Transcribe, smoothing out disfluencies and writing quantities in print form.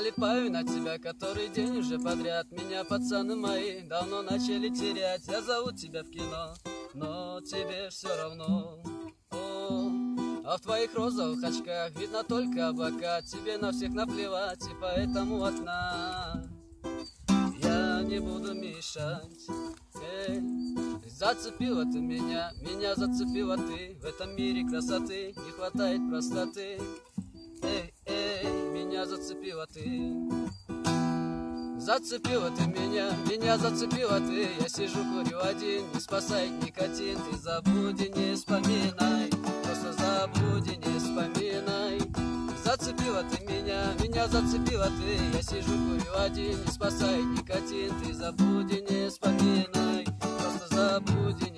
залипаю на тебя который день уже подряд. Меня пацаны мои давно начали терять. Я зову тебя в кино, но тебе все равно. А в твоих розовых очках видно только бока. Тебе на всех наплевать, и поэтому одна я не буду мешать. Зацепила ты меня, меня зацепила ты. В этом мире красоты не хватает простоты. Меня зацепила ты. Зацепила ты меня, меня зацепила ты. Я сижу, курю один, не спасай никотин. Ты забудь и не вспоминай, просто забудь и не вспоминай. Зацепила ты меня, меня зацепила ты. Я сижу, курю один, не спасай никотин. Ты забудь и не вспоминай, просто забудь и